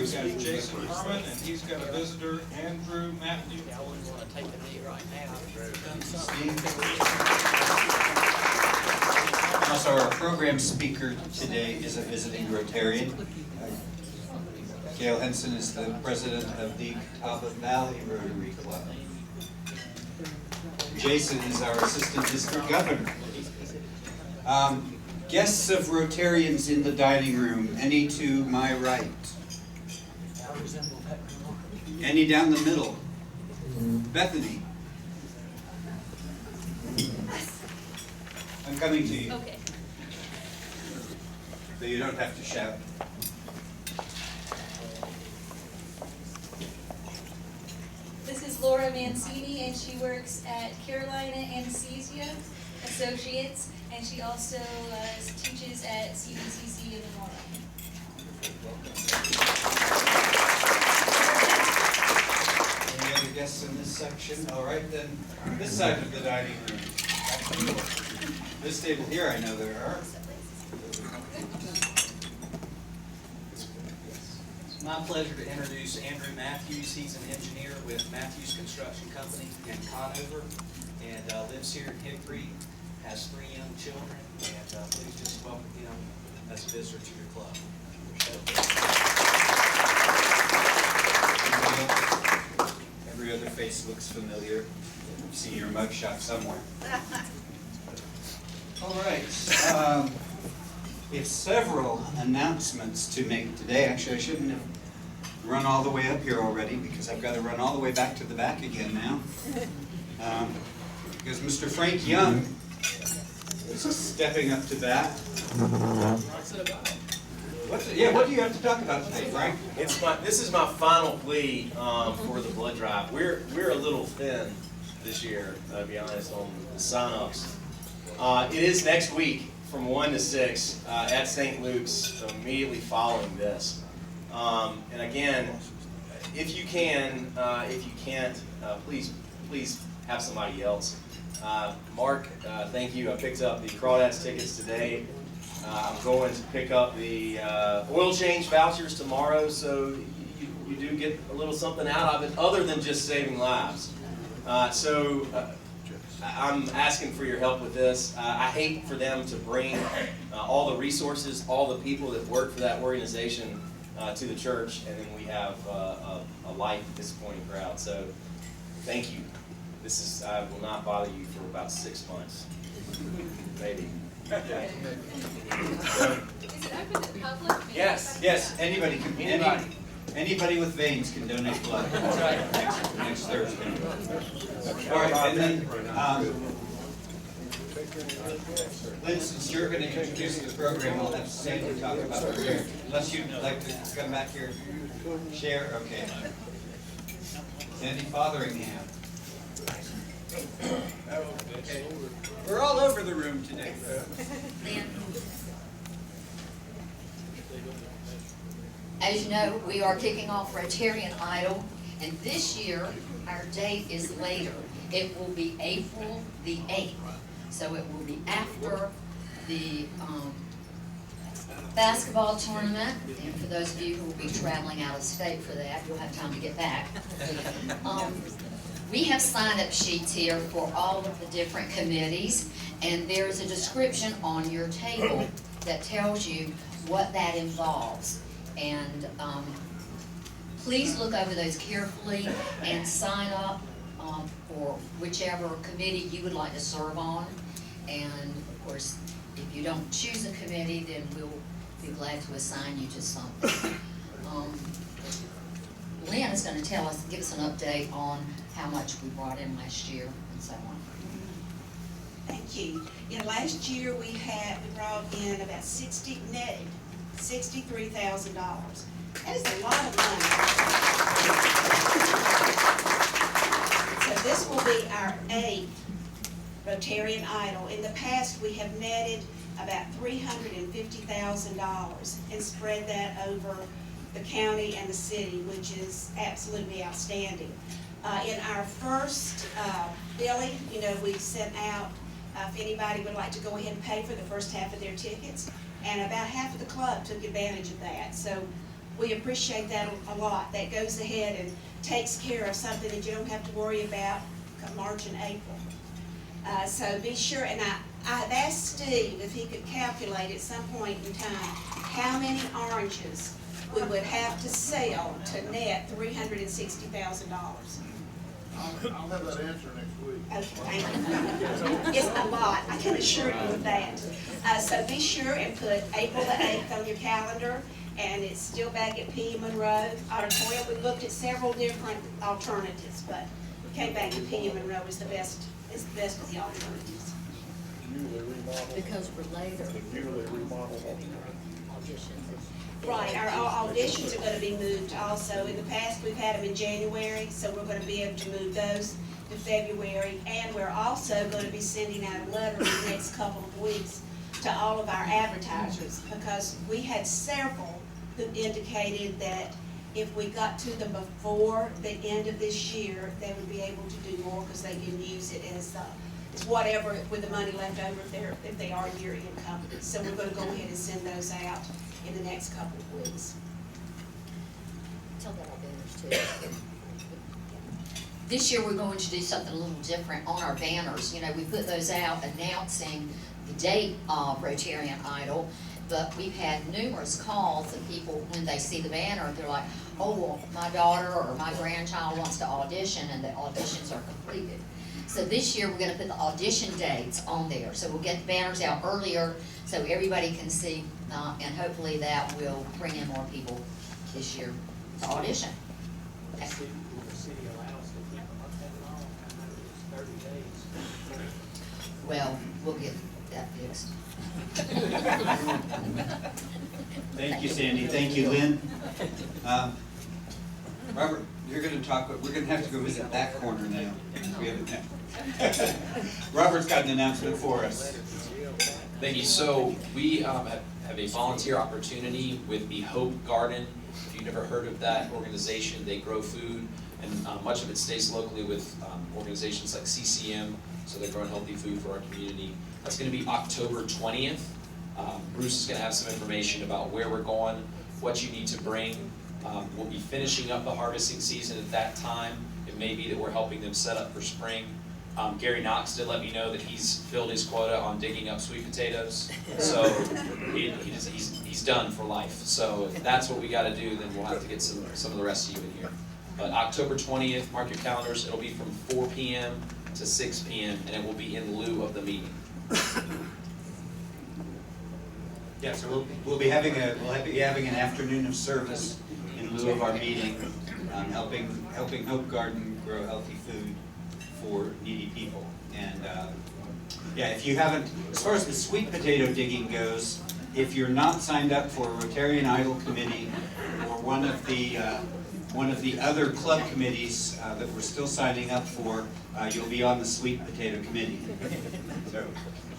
We've got Jason Herman, and he's got a visitor, Andrew Matthews. I wouldn't want to take the knee right now. Also, our program speaker today is a visiting Rotarian. Gail Henson is the president of the Catawba Valley Rotary Club. Jason is our assistant district governor. Guests of Rotarians in the dining room, any to my right? Any down the middle? Bethany? I'm coming to you. Okay. So you don't have to shout. This is Laura Mancini, and she works at Carolina Anesthesia Associates, and she also teaches at CBCC in Lenora. Any other guests in this section? All right, then, this side of the dining room. Back to the door. This table here, I know there are. It's my pleasure to introduce Andrew Matthews. He's an engineer with Matthews Construction Company in Conover, and lives here in Hickory, has 3 young children, and please just welcome him as a visitor to your club. Every other face looks familiar. I've seen your mugshot somewhere. All right. We have several announcements to make today. Actually, I shouldn't have run all the way up here already because I've got to run all the way back to the back again now. Because Mr. Frank Young is stepping up to bat. What do you have to talk about today, Frank? This is my final plea for the blood drive. We're a little thin this year, to be honest, on the sign-ups. It is next week from 1 to 6 at St. Luke's, immediately following this. And again, if you can, if you can't, please have somebody else. Mark, thank you. I picked up the Crawdads tickets today. I'm going to pick up the oil change vouchers tomorrow, so you do get a little something out of it other than just saving lives. I'm asking for your help with this. I hate for them to bring all the resources, all the people that work for that organization to the church, and then we have a light, disappointing crowd. So thank you. I will not bother you for about 6 months, maybe. Okay. Is it open to the public? Yes. Anybody can. Anybody with veins can donate blood. That's right. Next Thursday. All right, and then, Lynn, since you're going to introduce the program, I'll have Sandy talk about it here. Unless you'd like to come back here, share. Okay. Sandy Fotheringham. Okay. We're all over the room today. As you know, we are kicking off Rotarian Idol, and this year our date is later. It will be April the 8th, so it will be after the basketball tournament, and for those of you who will be traveling out of state for that, you'll have time to get back. We have sign-up sheets here for all of the different committees, and there's a description on your table that tells you what that involves. And please look over those carefully and sign up for whichever committee you would like to serve on. And of course, if you don't choose a committee, then we'll be glad to assign you to something. Lynn is going to give us an update on how much we brought in last year and so on. Thank you. Last year we brought in about netted $63,000. That is a lot of money. So this will be our 8th Rotarian Idol. In the past we have netted about $350,000 and spread that over the county and the city, which is absolutely outstanding. In our first billing, we sent out if anybody would like to go ahead and pay for the first half of their tickets, and about half of the club took advantage of that. So we appreciate that a lot. That goes ahead and takes care of something that you don't have to worry about come March and April. So be sure, and I've asked Steve if he could calculate at some point in time how many oranges we would have to sell to net $360,000. I'll have that answer next week. Okay, thank you. It's a lot, I can assure you of that. So be sure and put April the 8th on your calendar, and it's still back at P. Monroe Auditorium. We looked at several different alternatives, but we came back to P. Monroe is the best of the alternatives. Because we're later. Right, our auditions are gonna be moved also. In the past, we've had them in January, so we're gonna be able to move those to February. And we're also gonna be sending out a letter in the next couple of weeks to all of our advertisers, because we had several who indicated that if we got to them before the end of this year, they would be able to do more, because they can use it as whatever with the money left over if they are year-end companies. So we're gonna go ahead and send those out in the next couple of weeks. Tell that our banners too. This year, we're going to do something a little different on our banners. You know, we put those out announcing the date of Rotarian Idol, but we've had numerous calls of people when they see the banner, they're like, oh, well, my daughter or my grandchild wants to audition, and the auditions are completed. So this year, we're gonna put the audition dates on there. So we'll get the banners out earlier so everybody can see, and hopefully that will bring in more people this year to audition. Okay. The city allows to keep them up that long, I know it's 30 days. Well, we'll get that fixed. Thank you, Sandy. Thank you, Lynn. Robert, you're gonna talk, we're gonna have to go visit that corner now. We haven't Robert's got an announcement for us. Thank you. So we have a volunteer opportunity with the Hope Garden. If you've never heard of that organization, they grow food, and much of it stays locally with organizations like CCM, so they're growing healthy food for our community. That's going to be October 20th. Bruce is going to have some information about where we're going, what you need to bring. We'll be finishing up the harvesting season at that time. It may be that we're helping them set up for spring. Gary Knox did let me know that he's filled his quota on digging up sweet potatoes, so he's done for life. So if that's what we got to do, then we'll have to get some of the rest of you in here. But October 20th, mark your calendars. It'll be from 4 p.m. to 6 p.m. and it will be in lieu of the meeting. Yeah, so we'll be having an afternoon of service in lieu of our meeting, helping Hope Garden grow healthy food for needy people. And yeah, if you haven't, as far as the sweet potato digging goes, if you're not signed up for a Rotarian Idol committee or one of the other club committees that we're still signing up for, you'll be on the sweet potato committee. So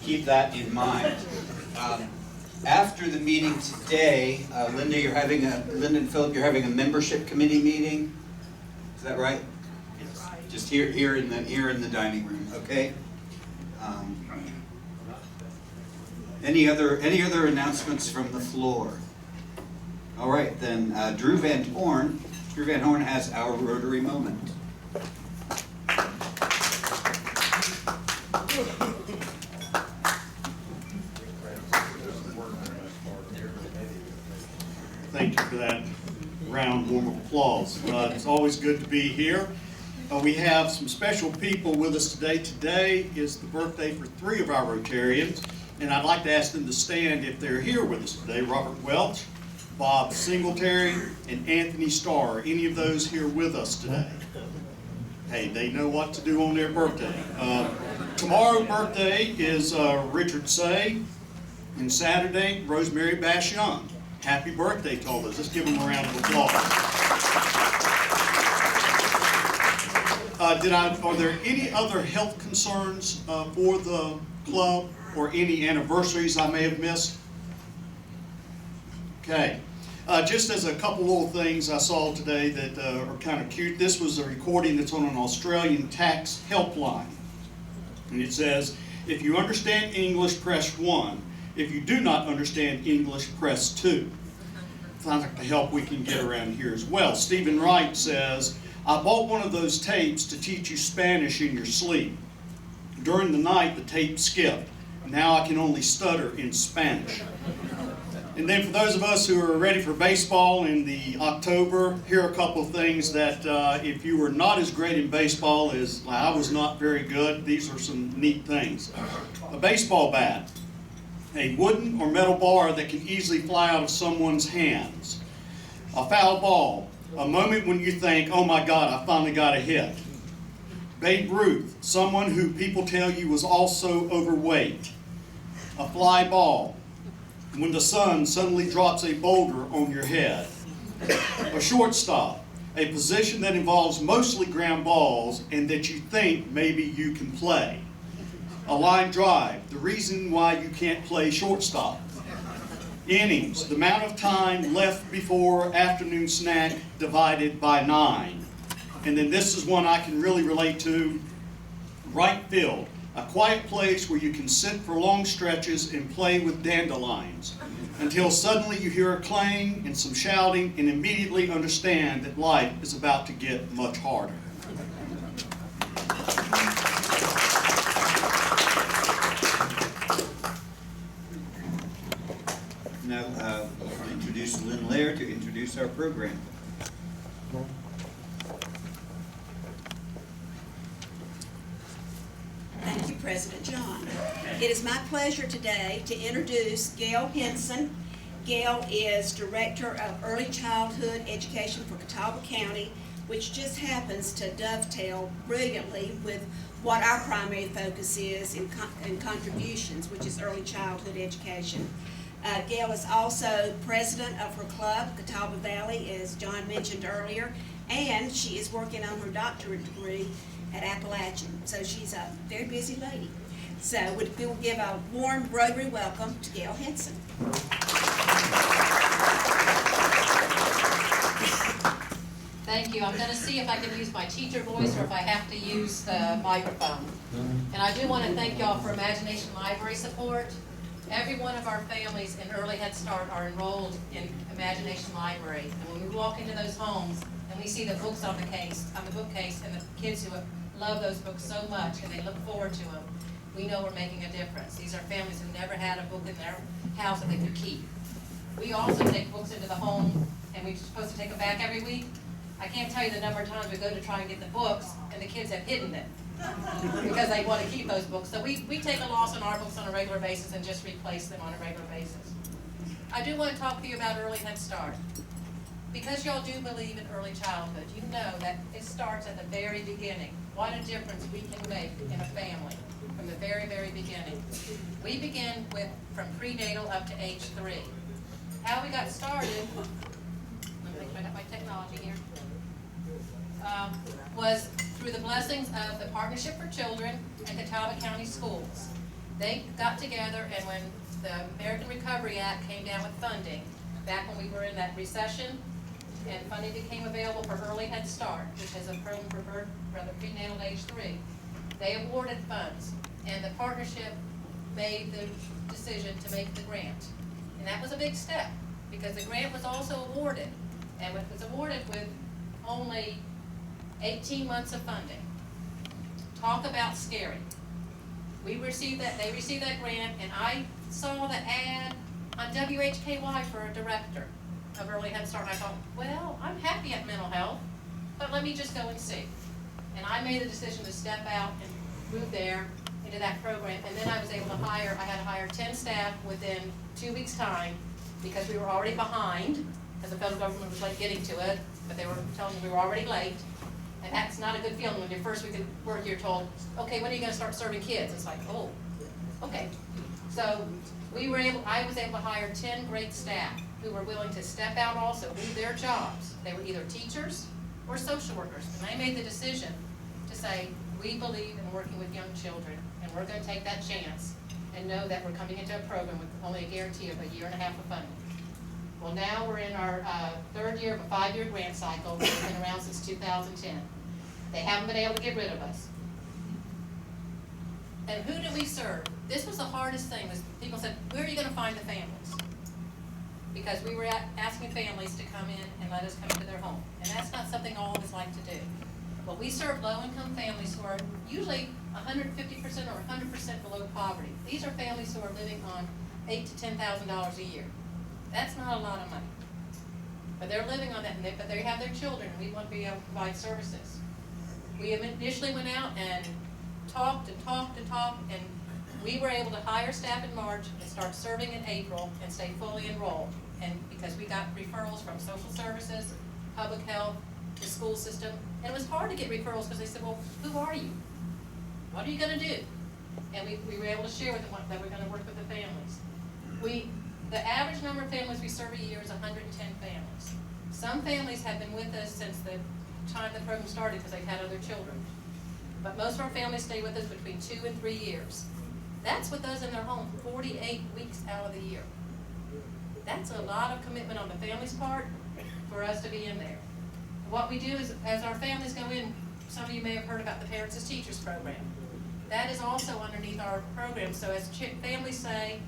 keep that in mind. After the meeting today, Linda and Philip, you're having a membership committee meeting. Is that right? Just here in the dining room, okay? Any other announcements from the floor? All right, then Drew Van Horn has our Rotary moment. Thank you for that round warm of applause. It's always good to be here. We have some special people with us today. Today is the birthday for 3 of our Rotarians, and I'd like to ask them to stand if they're here with us today. Robert Welch, Bob Singletary, and Anthony Starr. Any of those here with us today? Hey, they know what to do on their birthday. Tomorrow's birthday is Richard Say, and Saturday, Rosemary Bashan. Happy birthday to all those. Let's give them a round of applause. Are there any other health concerns for the club or any anniversaries I may have missed? Okay. Just as a couple little things I saw today that are kind of cute. This was a recording that's on an Australian tax helpline. And it says, if you understand English, press 1. If you do not understand English, press 2. sounds like the help we can get around here as well. Stephen Wright says, I bought one of those tapes to teach you Spanish in your sleep. During the night, the tape skipped. Now I can only stutter in Spanish. And then for those of us who are ready for baseball in the October, here are a couple of things that if you were not as great in baseball as I was not very good, these are some neat things. A baseball bat, a wooden or metal bar that can easily fly out of someone's hands, a foul ball, a moment when you think, oh my God, I finally got a hit. Babe Ruth, someone who people tell you was also overweight. A fly ball, when the sun suddenly drops a boulder on your head. A shortstop, a position that involves mostly ground balls and that you think maybe you can play. A line drive, the reason why you can't play shortstop. Innings, the amount of time left before afternoon snack divided by 9. And then this is one I can really relate to, right field. A quiet place where you can sit for long stretches and play with dandelions until suddenly you hear a clang and some shouting and immediately understand that life is about to get much harder. Now, I'll introduce Lynn Lair to introduce our program. Thank you, President John. It is my pleasure today to introduce Gail Henson. Gail is Director of Early Childhood Education for Catawba County, which just happens to dovetail brilliantly with what our primary focus is in contributions, which is early childhood education. Gail is also president of her club, Catawba Valley, as John mentioned earlier, and she is working on her doctorate degree at Appalachian. So she's a very busy lady. So we will give a warm Rotary welcome to Gail Henson. Thank you. I'm going to see if I can use my teacher voice or if I have to use the microphone. And I do want to thank y'all for Imagination Library support. Every one of our families in Early Head Start are enrolled in Imagination Library. And when we walk into those homes and we see the books on the bookcase, and the kids who love those books so much and they look forward to them, we know we're making a difference. These are families who never had a book in their house that they could keep. We also take books into the home, and we're supposed to take them back every week. I can't tell you the number of times we go to try and get the books, and the kids have hidden it because they want to keep those books. So we take a loss on our books on a regular basis and just replace them on a regular basis. I do want to talk to you about Early Head Start. Because y'all do believe in early childhood, you know that it starts at the very beginning. What a difference we can make in a family from the very, very beginning. We begin from prenatal up to age 3. How we got started, let me make sure I have my technology here, was through the blessings of the Partnership for Children and Catawba County Schools. They got together, and when the American Recovery Act came down with funding, back when we were in that recession, and funding became available for Early Head Start, which is a program for prenatal age 3. They awarded funds, and the partnership made the decision to make the grant. And that was a big step, because the grant was also awarded, and it was awarded with only 18 months of funding. Talk about scary. They received that grant, and I saw the ad on WHKY for a director of Early Head Start, and I thought, well, I'm happy at mental health, but let me just go and see. And I made the decision to step out and move there into that program, and then I was able to I had to hire 10 staff within 2 weeks' time, because we were already behind, because the federal government was late getting to it, but they were telling me we were already late, and that's not a good feeling when your first week of work you're told, okay, when are you going to start serving kids? It's like, oh, okay. So I was able to hire 10 great staff who were willing to step out also, do their jobs. They were either teachers or social workers, and I made the decision to say, we believe in working with young children, and we're going to take that chance and know that we're coming into a program with only a guarantee of a 1.5 years of funding. Well, now we're in our 3rd year of a 5-year grant cycle. We've been around since 2010. They haven't been able to get rid of us. And who do we serve? This was the hardest thing. Was people said, where are you going to find the families? because we were asking families to come in and let us come into their home. And that's not something all of us like to do. But we serve low-income families who are usually 150% or 100% below poverty. These are families who are living on $8,000 to $10,000 a year. That's not a lot of money. But they're living on that, but they have their children, and we want to be able to provide services. We initially went out and talked, and we were able to hire staff in March and start serving in April and stay fully enrolled. And because we got referrals from social services, public health, the school system, and it was hard to get referrals because they said, well, who are you? What are you gonna do? And we were able to share with them that we're gonna work with the families. The average number of families we serve a year is 110 families. Some families have been with us since the time the program started because they've had other children. But most of our families stay with us between 2 and 3 years. That's with us in their home 48 weeks out of the year. That's a lot of commitment on the family's part for us to be in there. What we do is, as our families go in, some of you may have heard about the Parents as Teachers program. That is also underneath our program. So as families say,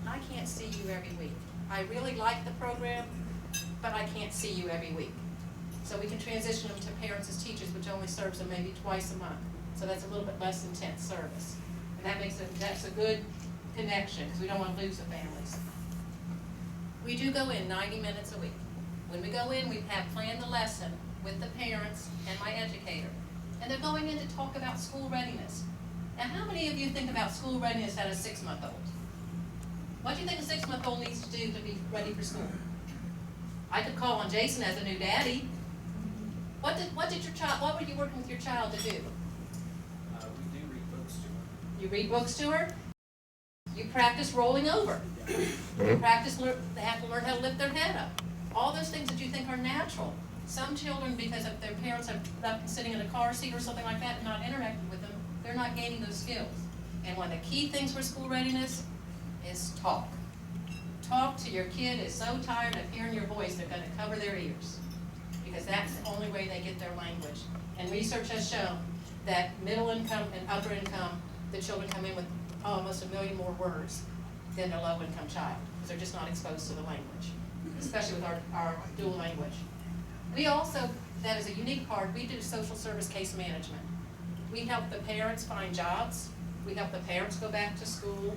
I can't see you every week. I really like the program, but I can't see you every week. So we can transition them to Parents as Teachers, which only serves them maybe twice a month. So that's a little bit less intense service. And that's a good connection, because we don't want to lose the families. We do go in 90 minutes a week. When we go in, we have planned the lesson with the parents and my educator. And they're going in to talk about school readiness. Now, how many of you think about school readiness at a 6-month-old? What do you think a 6-month-old needs to do to be ready for school? I could call on Jason as a new daddy. What were you working with your child to do? We do read books to her. You read books to her? You practice rolling over. You practice, they have to learn how to lift their head up. All those things that you think are natural. Some children, because if their parents have left them sitting in a car seat or something like that and not interacted with them, they're not gaining those skills. And one of the key things for school readiness is talk. Talk to your kid is so tired of hearing your voice, they're going to cover their ears. Because that's the only way they get their language. And research has shown that middle income and upper income, the children come in with almost 1 million more words than a low income child, because they're just not exposed to the language, especially with our dual language. We also, that is a unique part, we do social service case management. We help the parents find jobs. We help the parents go back to school.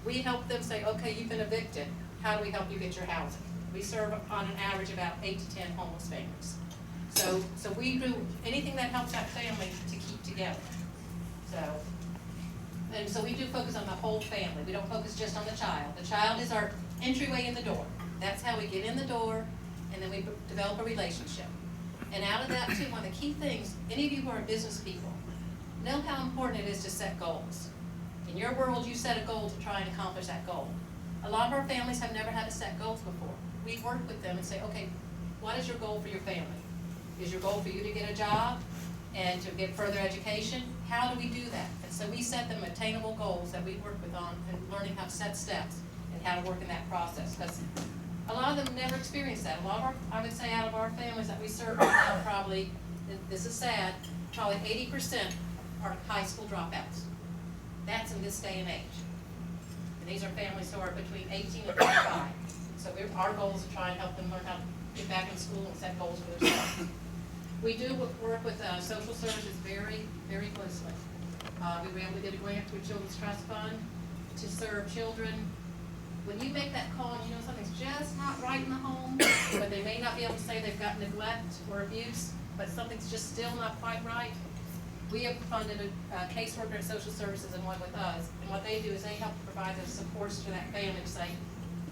We help them say, okay, you've been evicted. How do we help you get your housing? We serve on an average about 8 to 10 homeless families. So we do anything that helps that family to keep together. So we do focus on the whole family. We don't focus just on the child. The child is our entryway in the door. That's how we get in the door, and then we develop a relationship. And out of that too, one of the key things, any of you who are business people, know how important it is to set goals. In your world, you set a goal to try and accomplish that goal. A lot of our families have never had to set goals before. We work with them and say, okay, what is your goal for your family? Is your goal for you to get a job and to get further education? How do we do that? And so we set them attainable goals that we work with on and learning how to set steps and how to work in that process. Because a lot of them never experience that. A lot of our, I would say out of our families that we serve right now, probably, this is sad, probably 80% are high school dropouts. That's in this day and age. And these are families who are between 18 and 35. So our goal is to try and help them learn how to get back in school and set goals for themselves. We do work with social services very, very closely. We were able to get a grant through Children's Trust Fund to serve children. When you make that call and you know something's just not right in the home, but they may not be able to say they've got neglect or abuse, but something's just still not quite right, we have funded a caseworker at social services and one with us. And what they do is they help provide those supports to that family to say,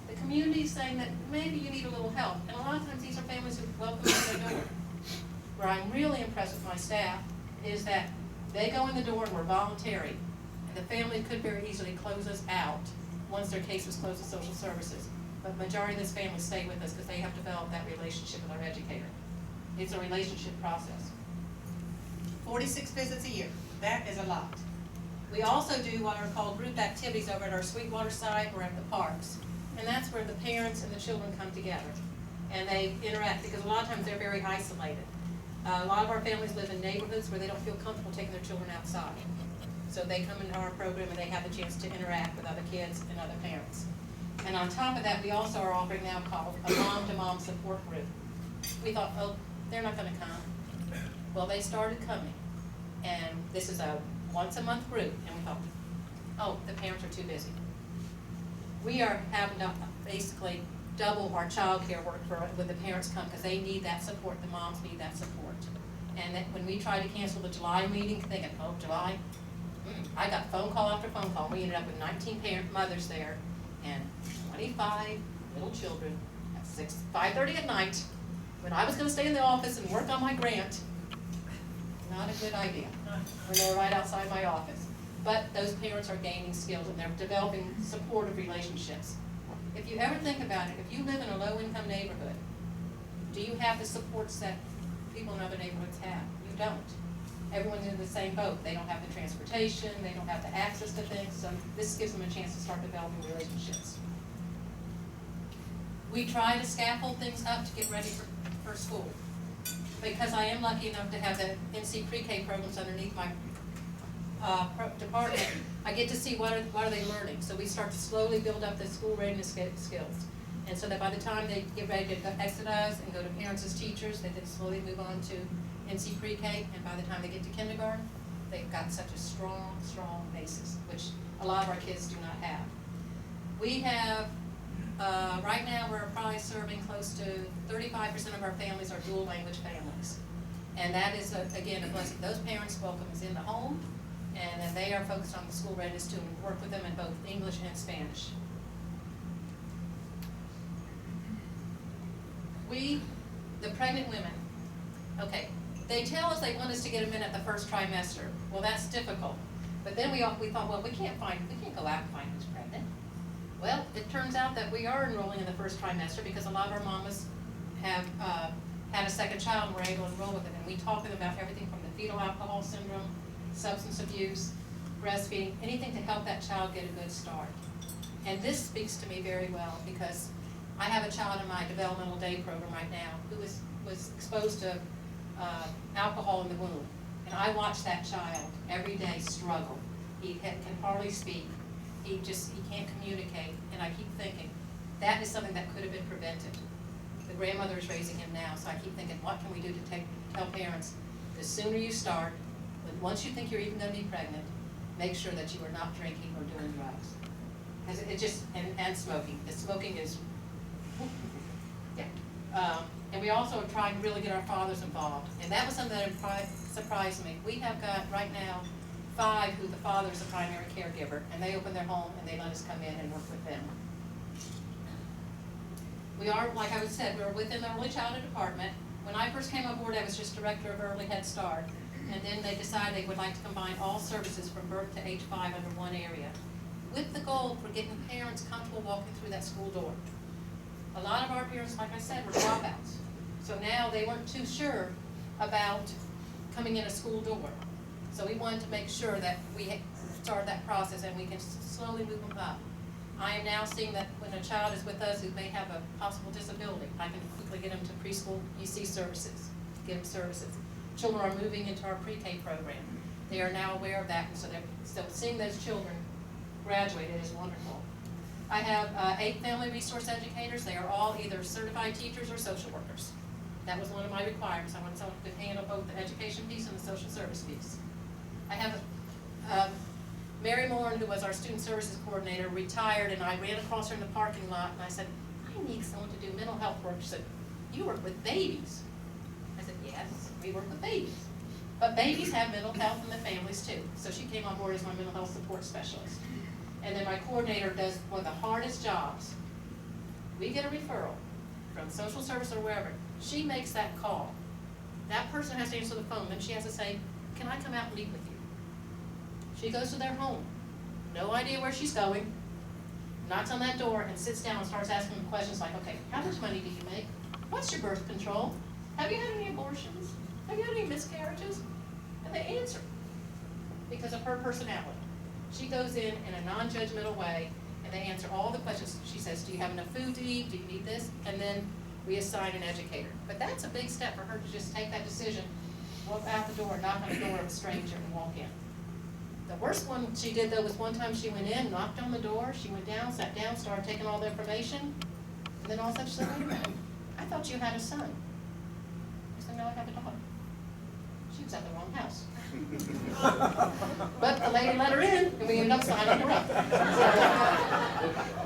the community is saying that maybe you need a little help. And a lot of times these are families who welcome you to their door. Where I'm really impressed with my staff is that they go in the door and we're voluntary. And the family could very easily close us out once their case was closed to social services. But the majority of this family stay with us because they have developed that relationship with our educator. It's a relationship process. 46 visits a year. That is a lot. We also do what are called group activities over at our Sweetwater site or at the parks. And that's where the parents and the children come together. And they interact because a lot of times they're very isolated. A lot of our families live in neighborhoods where they don't feel comfortable taking their children outside. So they come into our program and they have the chance to interact with other kids and other parents. And on top of that, we also are offering now called a mom-to-mom support group. We thought, oh, they're not gonna come. Well, they started coming. And this is a once-a-month group, and we thought, oh, the parents are too busy. We are having to basically double our childcare work when the parents come, because they need that support, the moms need that support. And that when we tried to cancel the July meeting, thinking, oh, July, I got phone call after phone call. We ended up with 19 parent mothers there and 25 little children at 5:30 at night, when I was gonna stay in the office and work on my grant. Not a good idea, when they're right outside my office. But those parents are gaining skills and they're developing supportive relationships. If you ever think about it, if you live in a low-income neighborhood, do you have the supports that people in other neighborhoods have? You don't. Everyone's in the same boat. They don't have the transportation, they don't have the access to things, so this gives them a chance to start developing relationships. We try to scaffold things up to get ready for school. Because I am lucky enough to have the NC pre-K programs underneath my department, I get to see what are they learning. So we start to slowly build up the school readiness skills. And so that by the time they get ready to exit us and go to parents as teachers, they then slowly move on to NC pre-K, and by the time they get to kindergarten, they've got such a strong, strong basis, which a lot of our kids do not have. We have, right now we're probably serving close to 35% of our families are dual language families. And that is, again, a blessing. Those parents welcome us in the home, and then they are focused on the school readiness too, and work with them in both English and Spanish. The pregnant women, okay, they tell us they want us to get them in at the first trimester. Well, that's difficult. But then we thought, well, we can't go out and find who's pregnant. Well, it turns out that we are enrolling in the first trimester because a lot of our mamas have had a second child and we're able to enroll with them. And we talk to them about everything from the fetal alcohol syndrome, substance abuse, breastfeeding, anything to help that child get a good start. And this speaks to me very well because I have a child in my developmental day program right now who was exposed to alcohol in the womb. And I watch that child every day struggle. He can hardly speak. He can't communicate. And I keep thinking, that is something that could have been prevented. The grandmother is raising him now, so I keep thinking, what can we do to tell parents, the sooner you start, once you think you're even going to be pregnant, make sure that you are not drinking or doing drugs. Because and smoking. The smoking is, yeah. And we also are trying to really get our fathers involved. And that was something that surprised me. We have got right now 5 who the father is the primary caregiver, and they open their home and they let us come in and work with them. We are, like I said, we're within the early childhood department. When I first came on board, I was just director of early Head Start. And then they decided they would like to combine all services from birth to age 5 under one area, with the goal for getting parents comfortable walking through that school door. A lot of our parents, like I said, were dropouts. So now they weren't too sure about coming in a school door. So we wanted to make sure that we start that process and we can slowly move them up. I am now seeing that when a child is with us who may have a possible disability, I can quickly get them to preschool EC services, get them services. Children are moving into our pre-K program. They are now aware of that, and so seeing those children graduate, it is wonderful. I have 8 family resource educators. They are all either certified teachers or social workers. That was one of my requirements. I wanted someone who could handle both the education piece and the social service piece. I have Mary Moran, who was our student services coordinator, retired, and I ran across her in the parking lot, and I said, I need someone to do mental health work. She said, you work with babies. I said, yes, we work with babies. But babies have mental health in the families too. So she came on board as my mental health support specialist. And then my coordinator does one of the hardest jobs. We get a referral from social service or wherever. She makes that call. That person has to answer the phone, then she has to say, can I come out and meet with you? She goes to their home, no idea where she's going, knocks on that door and sits down and starts asking them questions like, okay, how much money do you make? What's your birth control? Have you had any abortions? Have you had any miscarriages? And they answer because of her personality. She goes in a non-judgmental way and they answer all the questions. She says, do you have enough food to eat? Do you need this? And then we assign an educator. But that's a big step for her to just take that decision, walk out the door, knock on the door of a stranger and walk in. The worst one she did though was one time she went in, knocked on the door, she went down, sat down, started taking all the information, and then all of a sudden she said, wait a minute, I thought you had a son. I said, no, I have a daughter. She was at the wrong house. But the lady let her in, and we ended up signing her up.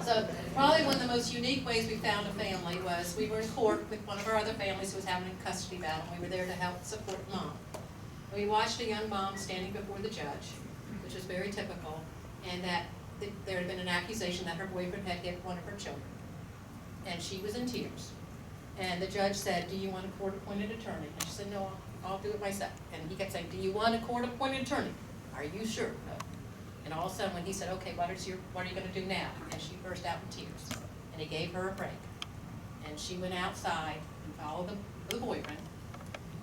So probably one of the most unique ways we found a family was we were in court with one of our other families who was having a custody battle, and we were there to help support mom. We watched a young mom standing before the judge, which was very typical, and that there had been an accusation that her boyfriend had hit one of her children. And she was in tears. And the judge said, do you want a court-appointed attorney? And she said, no, I'll do it myself. And he kept saying, do you want a court-appointed attorney? Are you sure? No. And all of a sudden, when he said, okay, what are you going to do now? And she burst out in tears. And he gave her a break. And she went outside and followed the boyfriend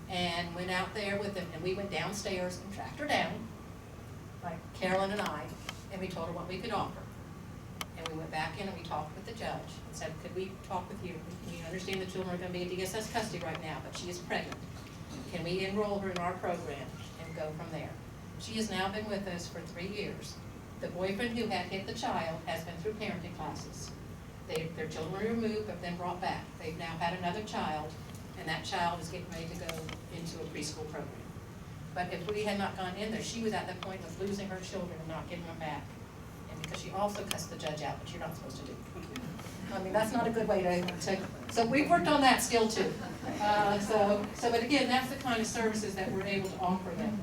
and went out there with him. And we went downstairs and tracked her down, like Carolyn and I, and we told her what we could offer. And we went back in and we talked with the judge and said, could we talk with you? We understand the children are going to be in DSS custody right now, but she is pregnant. Can we enroll her in our program and go from there? She has now been with us for 3 years. The boyfriend who had hit the child has been through parenting classes. Their children were removed but then brought back. They've now had another child, and that child is getting ready to go into a preschool program. But if we had not gone in there, she was at the point of losing her children and not getting them back. And because she also cussed the judge out, which you're not supposed to do. I mean, that's not a good way to so we've worked on that skill too. But again, that's the kind of services that we're able to offer them.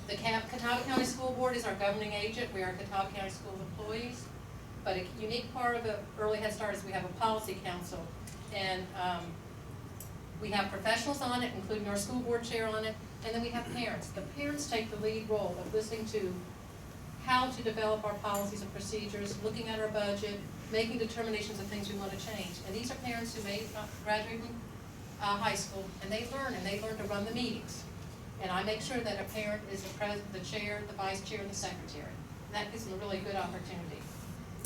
The Catawba County School Board is our governing agent. We are Catawba County School employees. But a unique part of the Early Head Start is we have a policy council. And we have professionals on it, including our school board chair on it. And then we have parents. The parents take the lead role of listening to how to develop our policies and procedures, looking at our budget, making determinations of things we want to change. And these are parents who may not graduate from high school, and they learn to run the meetings. And I make sure that a parent is the chair, the vice chair, and the secretary. And that gives them a really good opportunity.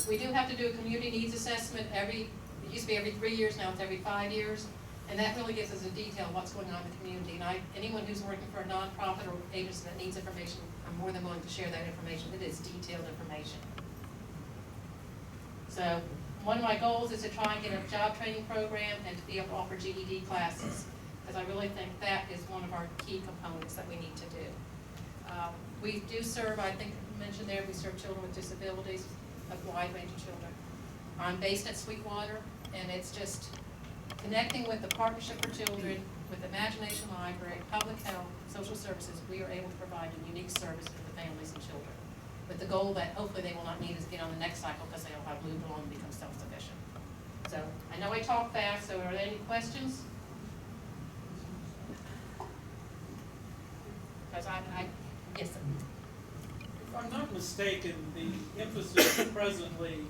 We do have to do a community needs assessment it used to be every 3 years, now it's every 5 years. And that really gives us a detail of what's going on in the community. And anyone who's working for a nonprofit or agency that needs information, I'm more than willing to share that information. It is detailed information. So one of my goals is to try and get a job training program and to be able to offer GED classes, because I really think that is one of our key components that we need to do. We do serve, I think you mentioned there, we serve children with disabilities, a wide range of children. I'm based at Sweetwater, and it's just connecting with the Partnership for Children, with Imagination Library, Public Health, Social Services. We are able to provide a unique service for the families and children, with the goal that hopefully they will not need us again on the next cycle because they'll have moved along and become self-sufficient. So I know I talk fast, so are there any questions? Because yes, sir. If I'm not mistaken, the emphasis presently in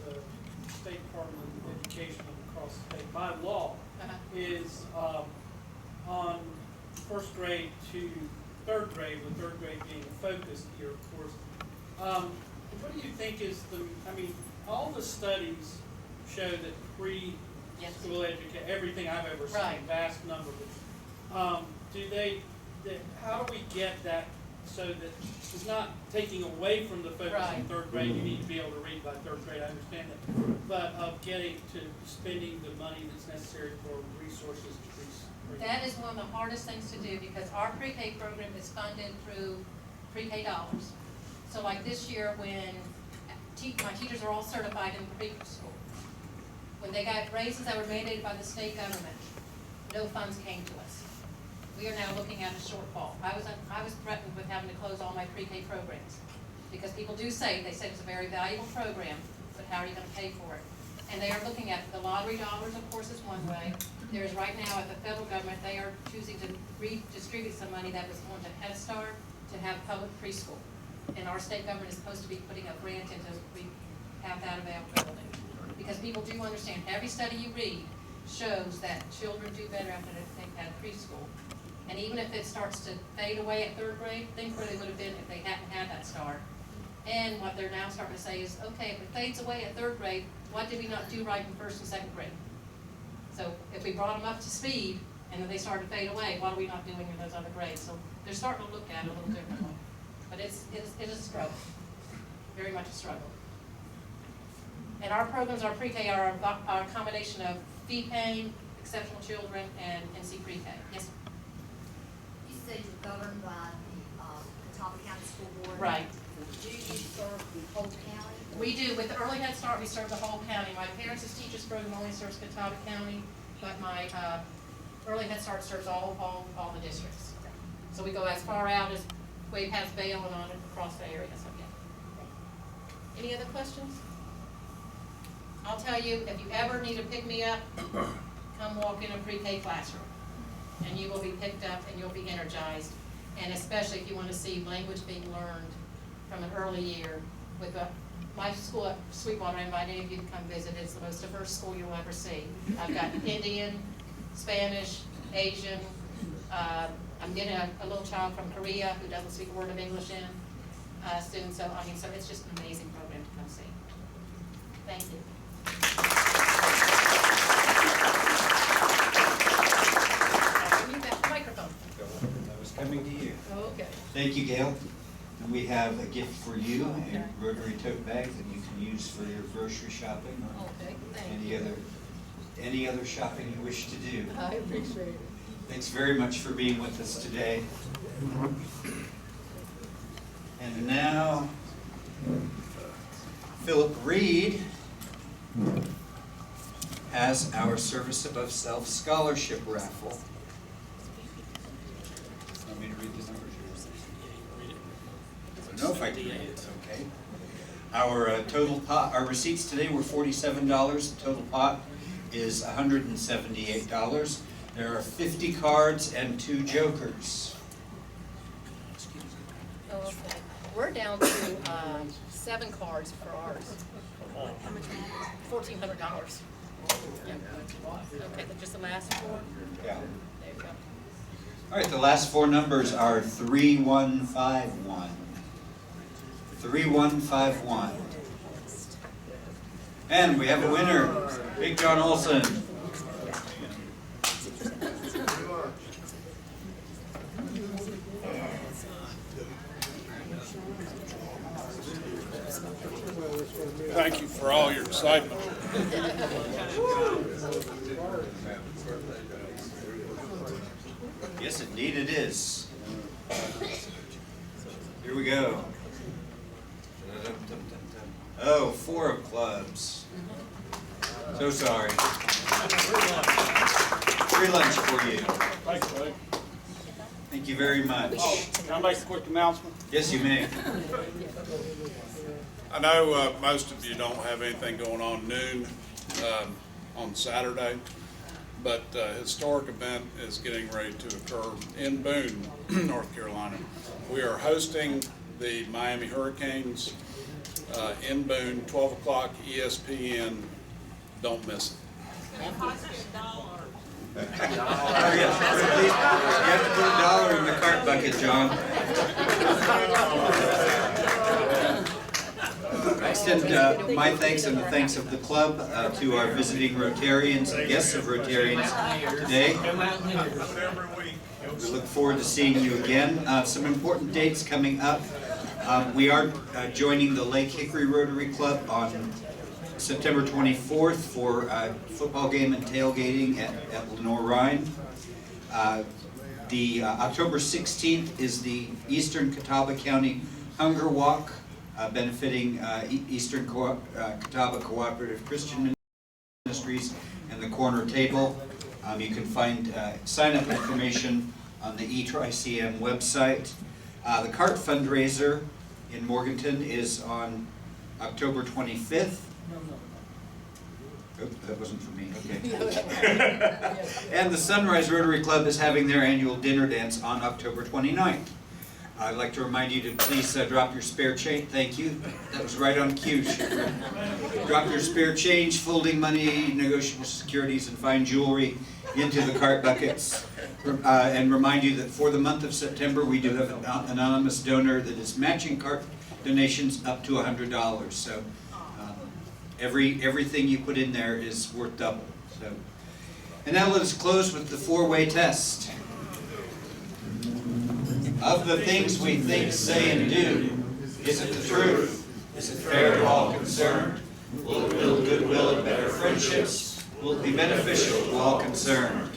the State Department of Education across the state by law is on first grade to third grade, with third grade being a focus here, of course. What do you think is all the studies show that pre-school education, everything I've ever seen, Right. vast number of it, how do we get that so that it's not taking away from the focus Right. in third grade? You need to be able to read by third grade, I understand that, but of getting to spending the money that's necessary for resources to that is one of the hardest things to do, because our pre-K program is funded through pre-K dollars. So like this year, when my teachers are all certified in preschool, when they got raises that were mandated by the state government, no funds came to us. We are now looking at a shortfall. I was threatened with having to close all my pre-K programs, because people do say, they said it's a very valuable program, but how are you going to pay for it? And they are looking at the lottery dollars, of course, is one way. There's right now at the federal government, they are choosing to redistribute some money that was going to Head Start to have public preschool. And our state government is supposed to be putting a grant in to have that availability. Because people do understand, every study you read shows that children do better after they've had preschool. And even if it starts to fade away at third grade, think where they would have been if they hadn't had that start. And what they're now starting to say is, okay, if it fades away at third grade, what did we not do right in first and second grade? So if we brought them up to speed and then they started to fade away, what are we not doing in those other grades? So they're starting to look at it a little differently. but it is a struggle, very much a struggle. And our programs, our pre-K are a combination of fee paying, exceptional children, and NC pre-K. Yes, You said you're governed by the Catawba County School Board. right. Do you serve the whole county? We do, with the Early Head Start, we serve the whole county. My Parents as Teachers program only serves Catawba County, but my Early Head Start serves all the districts. So we go as far out as way past Vail and on across the area, so yeah. Any other questions? I'll tell you, if you ever need to pick me up, come walk in a pre-K classroom, and you will be picked up and you'll be energized. And especially if you want to see language being learned from an early year. With my school at Sweetwater, I invite any of you to come visit. It's the most diverse school you'll ever see. I've got Indian, Spanish, Asian. I'm getting a little child from Korea who doesn't speak a word of English soon. So it's just an amazing program to come see. Thank you. You got the microphone. I was coming to you. Okay. Thank you, Gail. And we have a gift for you, a Rotary tote bag that you can use for your grocery shopping or Okay, thank you. any other shopping you wish to do. I appreciate it. Thanks very much for being with us today. And now, Philip Reed has our Service Above Self Scholarship raffle. Want me to read the numbers? I don't know if I can read it, okay. Our total pot, our receipts today were $47. The total pot is $178. There are 50 cards and 2 jokers. Okay. We're down to 7 cards for ours. How much? $1,400. Yeah. Okay, just the last 4? Yeah. There you go. All right, the last 4 numbers are 3151. 3151. And we have a winner, Big John Olson. Thank you for all your excitement. Yes, indeed it is. Here we go. Oh, 4 of clubs. So sorry. Free lunch for you. Thanks, Blake. Thank you very much. Can I make a quick announcement? Yes, you may. I know most of you don't have anything going on noon on Saturday, but a historic event is getting ready to occur in Boone, North Carolina. We are hosting the Miami Hurricanes in Boone, 12 o'clock ESPN. Don't miss it. Yes, please, you have to put $1 in the cart bucket, John. I extend my thanks and the thanks of the club to our visiting Rotarians and guests of Rotarians today. We look forward to seeing you again. Some important dates coming up. We are joining the Lake Hickory Rotary Club on September 24th for a football game and tailgating at Lenore Rhine. The October 16th is the Eastern Catawba County Hunger Walk, benefiting Eastern Catawba Cooperative Christian Ministries and the Corner Table. You can find sign-up information on the eTriCM website. The CART fundraiser in Morganton is on October 25th. Oh, that wasn't for me, okay. And the Sunrise Rotary Club is having their annual dinner dance on October 29th. I'd like to remind you to please drop your spare change. Thank you. That was right on cue. Drop your spare change, folding money, negotiable securities, and fine jewelry into the cart buckets. And remind you that for the month of September, we do have an anonymous donor that is matching cart donations up to $100. So everything you put in there is worth double. So, and now let us close with the 4-way test. Of the things we think, say, and do, is it the truth? Is it fair to all concerned? Will it build goodwill and better friendships? Will it be beneficial to all concerned?